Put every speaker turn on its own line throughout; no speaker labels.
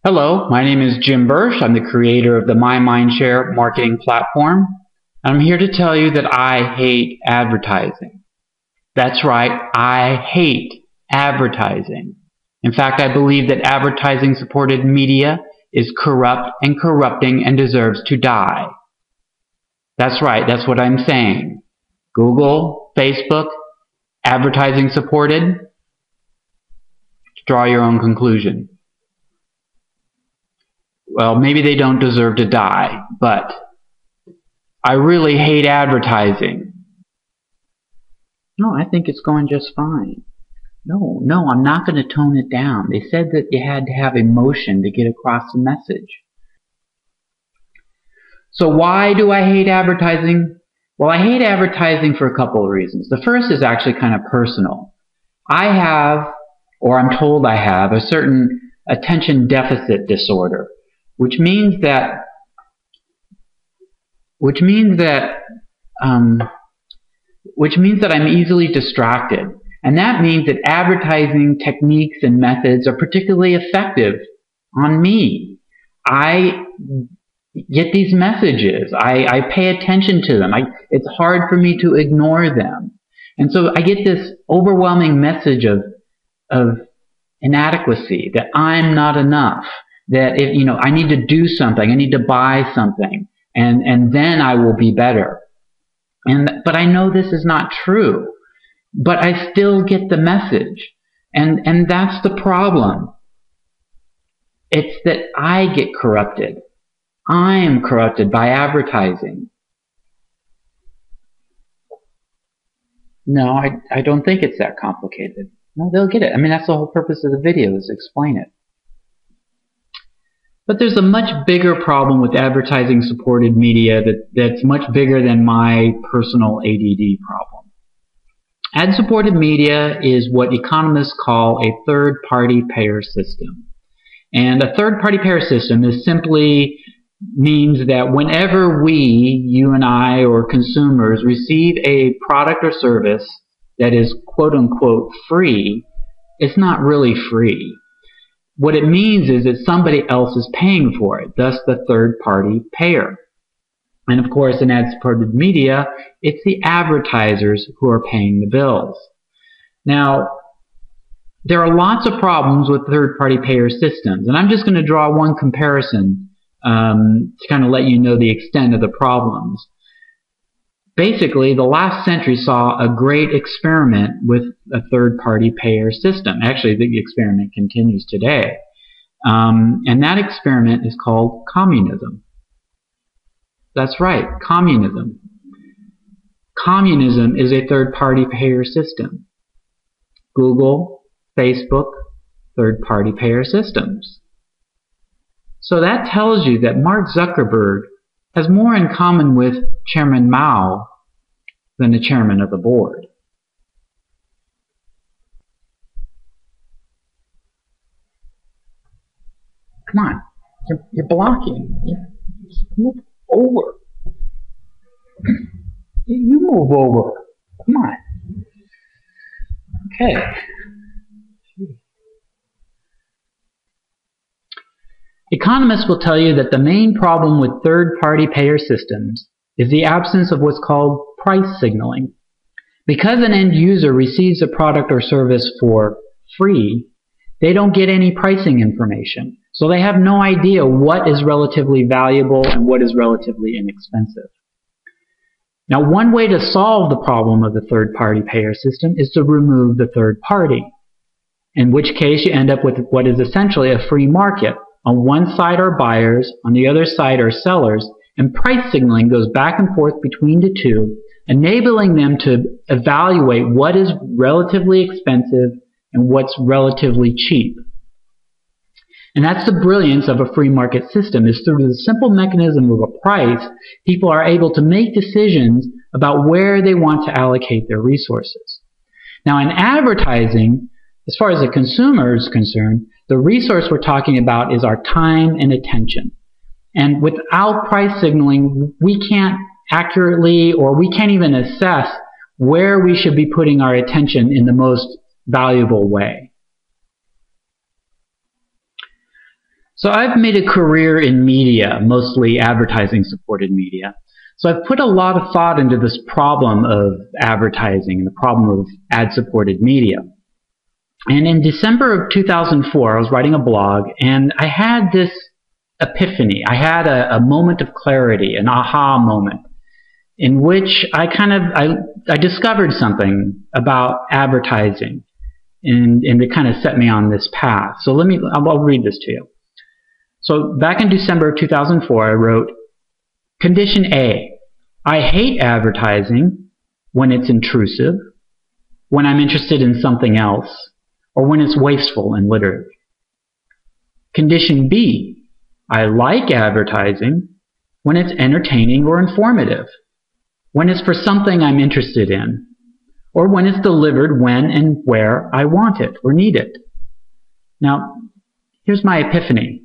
Hello, my name is Jim Bursch. I'm the creator of the MyMindshare marketing platform. I'm here to tell you that I hate advertising. That's right, I hate advertising. In fact, I believe that advertising-supported media is corrupt and corrupting and deserves to die. That's right, that's what I'm saying. Google, Facebook, advertising-supported. Draw your own conclusion. Well, maybe they don't deserve to die, but I really hate advertising. No, I think it's going just fine. No, I'm not going to tone it down. They said that you had to have emotion to get across the message. So why do I hate advertising? Well, I hate advertising for a couple of reasons. The first is actually kind of personal. I have, or I'm told I have, a certain attention deficit disorder. Which means that I'm easily distracted, and that means that advertising techniques and methods are particularly effective on me. I get these messages. I pay attention to them. It's hard for me to ignore them, and so I get this overwhelming message of inadequacy, that I'm not enough. That if I need to do something, I need to buy something, and then I will be better. But I know this is not true. But I still get the message, and that's the problem. It's that I get corrupted. I am corrupted by advertising. No, I don't think it's that complicated. No, they'll get it. I mean, that's the whole purpose of the video, is to explain it. But there's a much bigger problem with advertising-supported media that's much bigger than my personal ADD problem. Ad-supported media is what economists call a third-party payer system. And a third-party payer system simply means that whenever we, you and I, or consumers, receive a product or service that is quote-unquote free, it's not really free. What it means is that somebody else is paying for it, thus the third-party payer. And of course, in ad-supported media, it's the advertisers who are paying the bills. Now, there are lots of problems with third-party payer systems, and I'm just going to draw one comparison to kind of let you know the extent of the problems. Basically, the last century saw a great experiment with a third-party payer system. Actually, the experiment continues today. And that experiment is called communism. That's right, communism. Communism is a third-party payer system. Google, Facebook, third-party payer systems. So that tells you that Mark Zuckerberg has more in common with Chairman Mao than the chairman of the board. Come on, you're blocking. Move over. You move over. Come on. Okay. Economists will tell you that the main problem with third-party payer systems is the absence of what's called price signaling. Because an end user receives a product or service for free, they don't get any pricing information. So they have no idea what is relatively valuable and what is relatively inexpensive. Now, one way to solve the problem of the third-party payer system is to remove the third party, in which case you end up with what is essentially a free market. On one side are buyers, on the other side are sellers, and price signaling goes back and forth between the two, enabling them to evaluate what is relatively expensive and what's relatively cheap. And that's the brilliance of a free market system, is through the simple mechanism of a price, people are able to make decisions about where they want to allocate their resources. Now, in advertising, as far as the consumer is concerned, the resource we're talking about is our time and attention. And without price signaling, we can't accurately, or we can't even assess where we should be putting our attention in the most valuable way. So I've made a career in media, mostly advertising-supported media. So I've put a lot of thought into this problem of advertising and the problem of ad-supported media. And in December of 2004, I was writing a blog, and I had this epiphany. I had a moment of clarity, an aha moment, in which I discovered something about advertising, and it kind of set me on this path. So I'll read this to you. So back in December of 2004, I wrote, Condition A, I hate advertising when it's intrusive, when I'm interested in something else, or when it's wasteful and literary. Condition B, I like advertising when it's entertaining or informative, when it's for something I'm interested in, or when it's delivered when and where I want it or need it. Now, here's my epiphany.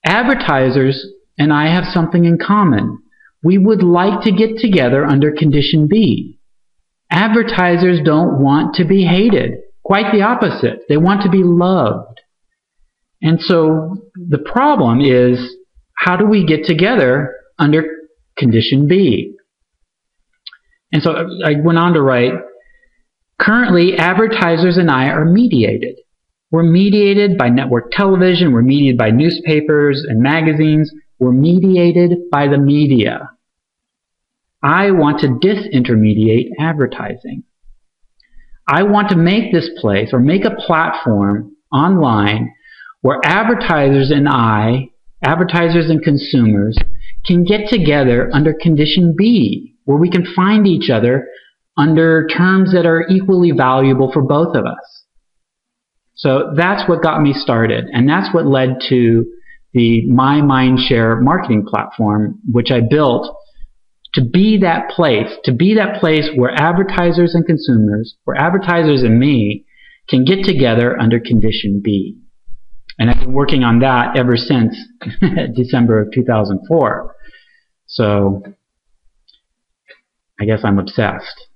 Advertisers and I have something in common. We would like to get together under Condition B. Advertisers don't want to be hated. Quite the opposite. They want to be loved. And so the problem is, how do we get together under Condition B? And so I went on to write, currently advertisers and I are mediated. We're mediated by network television, we're mediated by newspapers and magazines, we're mediated by the media. I want to disintermediate advertising. I want to make this place, or make a platform online where advertisers and consumers can get together under Condition B, where we can find each other under terms that are equally valuable for both of us. So that's what got me started, and that's what led to the MyMindshare marketing platform, which I built to be that place where advertisers and consumers, where advertisers and me can get together under Condition B. And I've been working on that ever since December of 2004. So I guess I'm obsessed.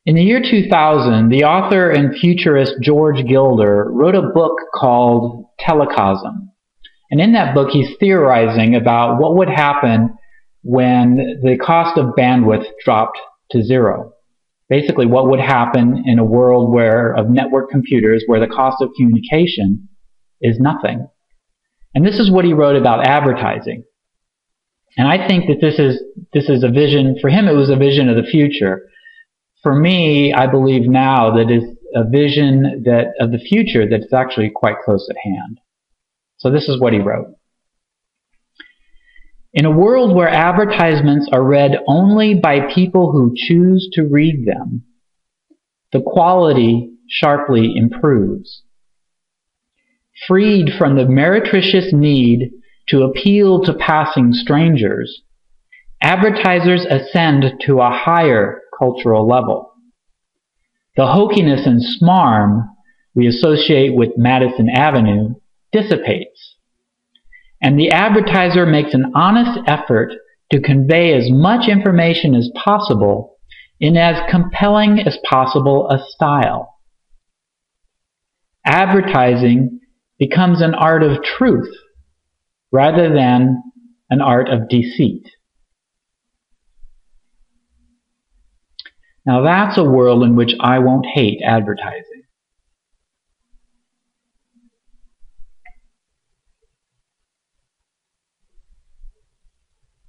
In the year 2000, the author and futurist George Gilder wrote a book called Telecosm. And in that book, he's theorizing about what would happen when the cost of bandwidth dropped to zero. Basically, what would happen in a world of network computers where the cost of communication is nothing. And this is what he wrote about advertising. And I think that this is a vision, for him it was a vision of the future. For me, I believe now that it's a vision of the future that's actually quite close at hand. So this is what he wrote. In a world where advertisements are read only by people who choose to read them, the quality sharply improves. Freed from the meretricious need to appeal to passing strangers, advertisers ascend to a higher cultural level. The hokiness and smarm we associate with Madison Avenue dissipates, and the advertiser makes an honest effort to convey as much information as possible in as compelling as possible a style. Advertising becomes an art of truth rather than an art of deceit. Now that's a world in which I won't hate advertising.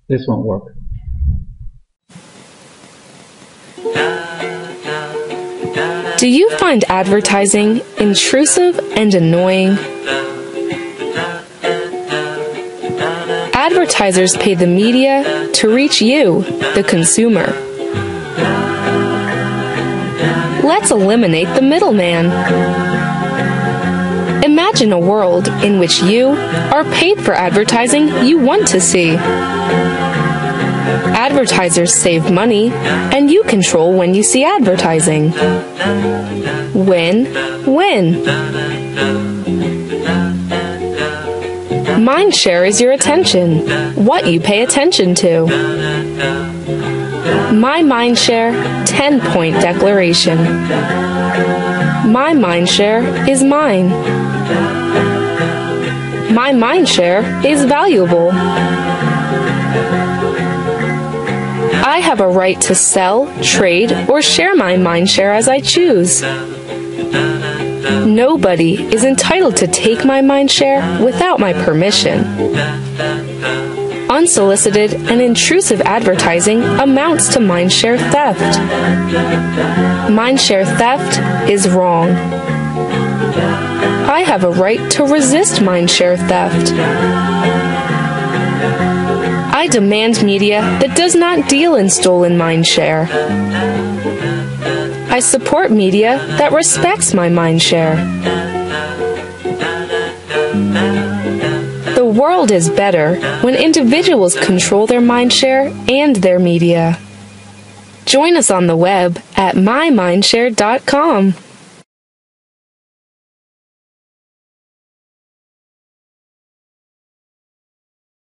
This won't work.
Do you find advertising intrusive and annoying? Advertisers pay the media to reach you, the consumer. Let's eliminate the middleman. Imagine a world in which you are paid for advertising you want to see. Advertisers save money, and you control when you see advertising. Win-win. MyMindshare is your attention, what you pay attention to. MyMindshare 10-point declaration. My MyMindshare is mine. My MyMindshare is valuable. I have a right to sell, trade, or share my MyMindshare as I choose. Nobody is entitled to take my MyMindshare without my permission. Unsolicited and intrusive advertising amounts to MyMindshare theft. MyMindshare theft is wrong. I have a right to resist MyMindshare theft. I demand media that does not deal in stolen MyMindshare. I support media that respects my MyMindshare. The world is better when individuals control their MyMindshare and their media. Join us on the web at MyMindshare.com.